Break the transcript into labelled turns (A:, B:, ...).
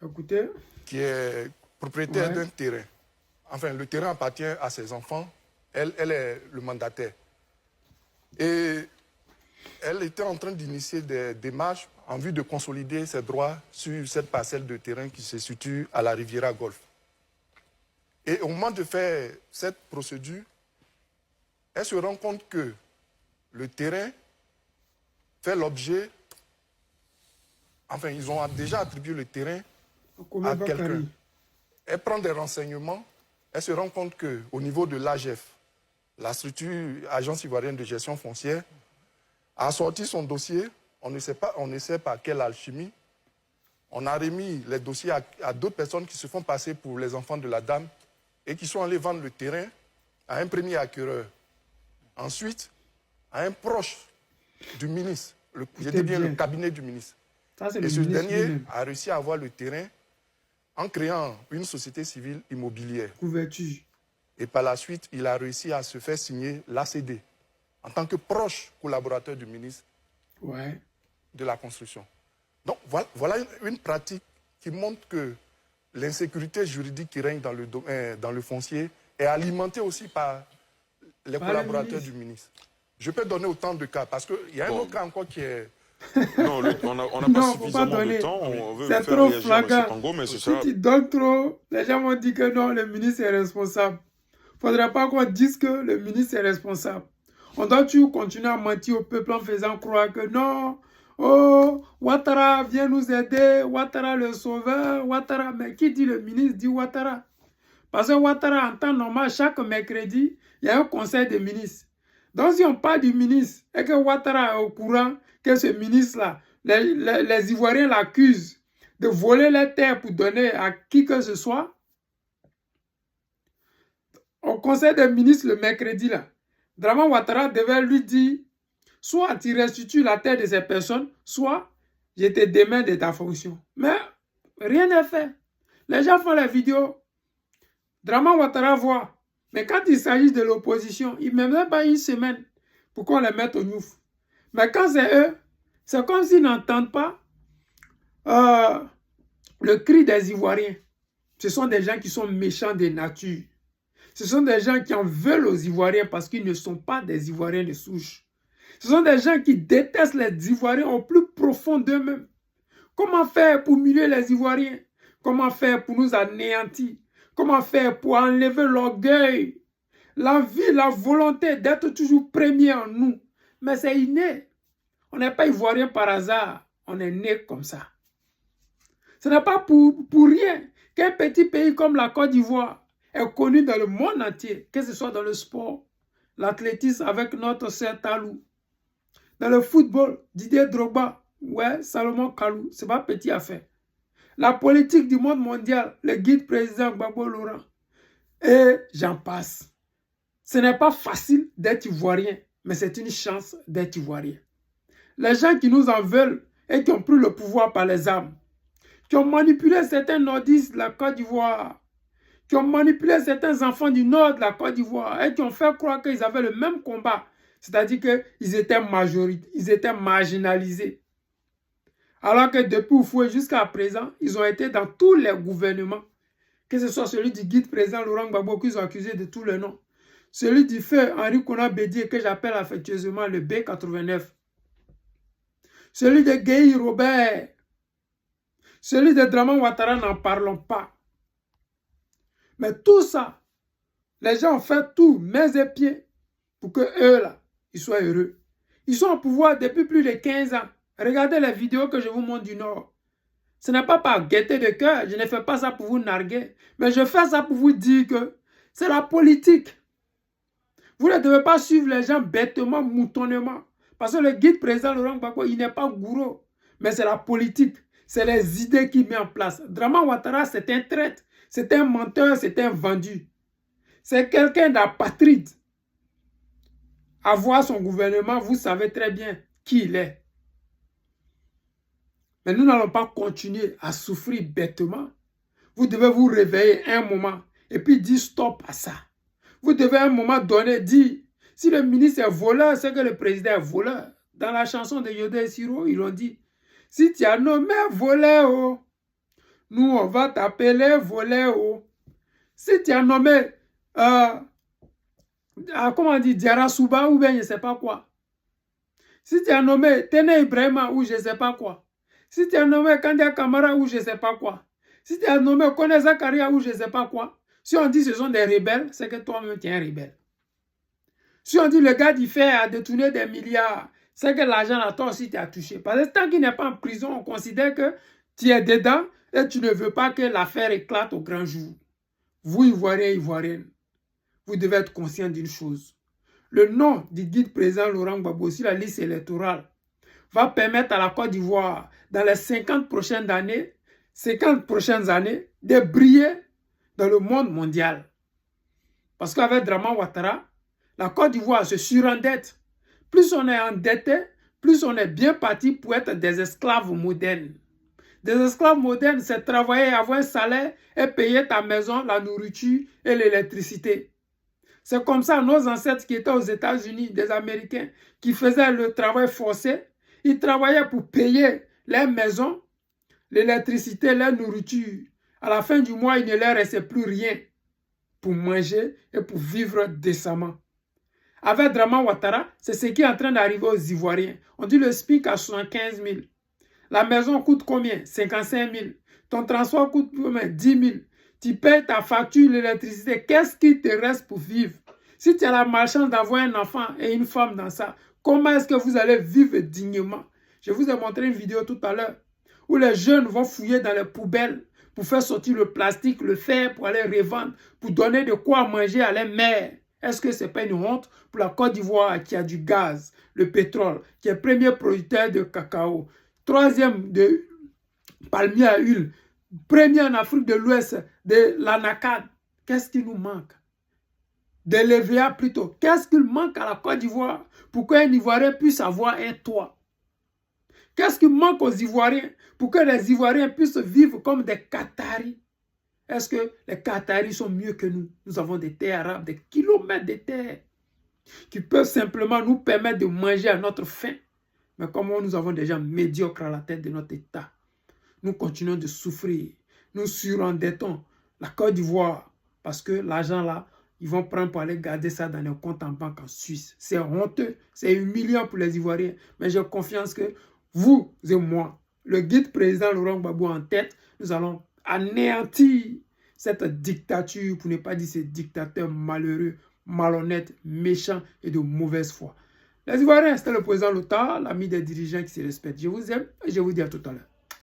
A: Écoutez.
B: Qui est propriétaire d'un terrain. Enfin, le terrain appartient à ses enfants. Elle est le mandataire. Et elle était en train d'initier des démarches en vue de consolider ses droits sur cette parcelle de terrain qui se situe à la Riviera Golf. Et au moment de faire cette procédure, elle se rend compte que le terrain fait l'objet... Enfin, ils ont déjà attribué le terrain à quelqu'un. Elle prend des renseignements, elle se rend compte qu'au niveau de l'AGF, la structure Agence ivoirienne de gestion foncière, a sorti son dossier, on ne sait pas quelle alchimie. On a remis les dossiers à d'autres personnes qui se font passer pour les enfants de la dame et qui sont allés vendre le terrain à un premier acquéreur. Ensuite, à un proche du ministre, je dis bien le cabinet du ministre. Et ce dernier a réussi à avoir le terrain en créant une société civile immobilière.
A: Couverture.
B: Et par la suite, il a réussi à se faire signer l'ACD en tant que proche collaborateur du ministre de la construction. Donc voilà une pratique qui montre que l'insécurité juridique qui règne dans le foncier est alimentée aussi par les collaborateurs du ministre. Je peux donner autant de cas, parce qu'il y a un autre cas encore qui est...
C: Non, on n'a pas suffisamment de temps. On veut faire
A: trop
C: réagir M. Tango, mais c'est ça.
A: Si tu donnes trop, les gens vont dire que non, le ministre est responsable. Il ne faudrait pas qu'on dise que le ministre est responsable. On doit toujours continuer à mentir au peuple en faisant croire que non, oh, Ouattara vient nous aider, Ouattara le sauveur, Ouattara. Mais qui dit le ministre dit Ouattara. Parce que Ouattara, en temps normal, chaque mercredi, il y a un conseil des ministres. Donc si on parle du ministre et que Ouattara est au courant que ce ministre-là, les Ivoiriens l'accusent de voler les terres pour donner à qui que ce soit, au conseil des ministres le mercredi, là, Draman Ouattara devait lui dire, soit tu restitues la terre de ces personnes, soit je te démets de ta fonction. Mais rien n'est fait. Les gens font les vidéos. Draman Ouattara voit. Mais quand il s'agit de l'opposition, il ne met même pas une semaine pour qu'on les mette au Niouf. Mais quand c'est eux, c'est comme s'ils n'entendent pas le cri des Ivoiriens. Ce sont des gens qui sont méchants de nature. Ce sont des gens qui en veulent aux Ivoiriens parce qu'ils ne sont pas des Ivoiriens de souche. Ce sont des gens qui détestent les Ivoiriens au plus profond d'eux-mêmes. Comment faire pour humilier les Ivoiriens? Comment faire pour nous anéantir? Comment faire pour enlever l'orgueil, l'envie, la volonté d'être toujours premier en nous? Mais c'est inné. On n'est pas Ivoirien par hasard. On est né comme ça. Ce n'est pas pour rien qu'un petit pays comme la Côte d'Ivoire est connu dans le monde entier, que ce soit dans le sport, l'athlétisme avec notre sœur Talou, dans le football, Didier Drogba, ouais, Salomon Kalou, c'est pas petit affaire. La politique du monde mondial, le guide président Gbagbo Laurent, et j'en passe. Ce n'est pas facile d'être ivoirien, mais c'est une chance d'être ivoirien. Les gens qui nous en veulent et qui ont pris le pouvoir par les armes, qui ont manipulé certains nordistes de la Côte d'Ivoire, qui ont manipulé certains enfants du nord de la Côte d'Ivoire et qui ont fait croire qu'ils avaient le même combat, c'est-à-dire qu'ils étaient marginalisés. Alors que depuis Oufoué jusqu'à présent, ils ont été dans tous les gouvernements, que ce soit celui du guide président Laurent Gbagbo qu'ils ont accusé de tous les noms, celui du feu Henri Konan Bédié que j'appelle affectueusement le B89, celui de Gueye Robert, celui de Draman Ouattara, n'en parlons pas. Mais tout ça, les gens ont fait tout, mains et pieds, pour que eux là, ils soient heureux. Ils sont au pouvoir depuis plus de 15 ans. Regardez les vidéos que je vous montre du Nord. Ce n'est pas par gaieté de cœur, je ne fais pas ça pour vous narguer, mais je fais ça pour vous dire que c'est la politique. Vous ne devez pas suivre les gens bêtement, moutonnement. Parce que le guide président Laurent Gbagbo, il n'est pas gourou, mais c'est la politique. C'est les idées qu'il met en place. Draman Ouattara, c'est un traître, c'est un menteur, c'est un vendu. C'est quelqu'un d'apatride. À voir son gouvernement, vous savez très bien qui il est. Mais nous n'allons pas continuer à souffrir bêtement. Vous devez vous réveiller un moment et puis dire stop à ça. Vous devez à un moment donné dire, si le ministre est voleur, c'est que le président est voleur. Dans la chanson de Yoda et Siro, ils l'ont dit. Si tu as nommé voleur, oh, nous, on va t'appeler voler. Oh. Si tu as nommé, comment on dit, Diarra Souba ou bien je ne sais pas quoi. Si tu as nommé Tene Ibrahima ou je ne sais pas quoi. Si tu as nommé Kandia Kamara ou je ne sais pas quoi. Si tu as nommé Kone Zakaria ou je ne sais pas quoi. Si on dit ce sont des rebelles, c'est que toi-même tu es un rebelle. Si on dit le gars du fait a détourné des milliards, c'est que l'argent là, toi aussi tu as touché. Parce que tant qu'il n'est pas en prison, on considère que tu es dedans et tu ne veux pas que l'affaire éclate au grand jour. Vous, Ivoiriens, Ivoiriennes, vous devez être conscient d'une chose. Le nom du guide président Laurent Gbagbo sur la liste électorale va permettre à la Côte d'Ivoire, dans les 50 prochaines années, de briller dans le monde mondial. Parce qu'avec Draman Ouattara, la Côte d'Ivoire se surendette. Plus on est endetté, plus on est bien parti pour être des esclaves modernes. Des esclaves modernes, c'est travailler, avoir un salaire et payer ta maison, la nourriture et l'électricité. C'est comme ça, nos ancêtres qui étaient aux États-Unis, des Américains, qui faisaient le travail forcé, ils travaillaient pour payer les maisons, l'électricité, la nourriture. À la fin du mois, il ne leur restait plus rien pour manger et pour vivre décemment. Avec Draman Ouattara, c'est ce qui est en train d'arriver aux Ivoiriens. On dit le SPIC à 75 000. La maison coûte combien? 55 000. Ton transport coûte combien? 10 000. Tu payes ta facture, l'électricité. Qu'est-ce qui te reste pour vivre? Si tu as la malchance d'avoir un enfant et une femme dans ça, comment est-ce que vous allez vivre dignement? Je vous ai montré une vidéo tout à l'heure où les jeunes vont fouiller dans les poubelles pour faire sortir le plastique, le fer, pour aller revendre, pour donner de quoi manger à les mères. Est-ce que ce n'est pas une honte pour la Côte d'Ivoire qui a du gaz, le pétrole, qui est premier producteur de cacao, troisième de palmier à huile, premier en Afrique de l'Ouest de l'anacade? Qu'est-ce qui nous manque? De l'EVA plutôt. Qu'est-ce qu'il manque à la Côte d'Ivoire pour qu'un Ivoirien puisse avoir un toit? Qu'est-ce qui manque aux Ivoiriens pour que les Ivoiriens puissent vivre comme des Qataris? Est-ce que les Qataris sont mieux que nous? Nous avons des terres arabes, des kilomètres de terres qui peuvent simplement nous permettre de manger à notre faim. Mais comme nous avons des gens médiocres à la tête de notre État, nous continuons de souffrir. Nous surendettons la Côte d'Ivoire parce que l'argent là, ils vont prendre pour aller garder ça dans nos comptes en banque en Suisse. C'est honteux, c'est humiliant pour les Ivoiriens. Mais j'ai confiance que vous et moi, le guide président Laurent Gbagbo en tête, nous allons anéantir cette dictature, pour ne pas dire ces dictateurs malheureux, malhonnêtes, méchants et de mauvaise foi. Les Ivoiriens, c'était le président Lothar, l'ami des dirigeants qui se respectent. Je vous aime et je vous dis à tout à l'heure.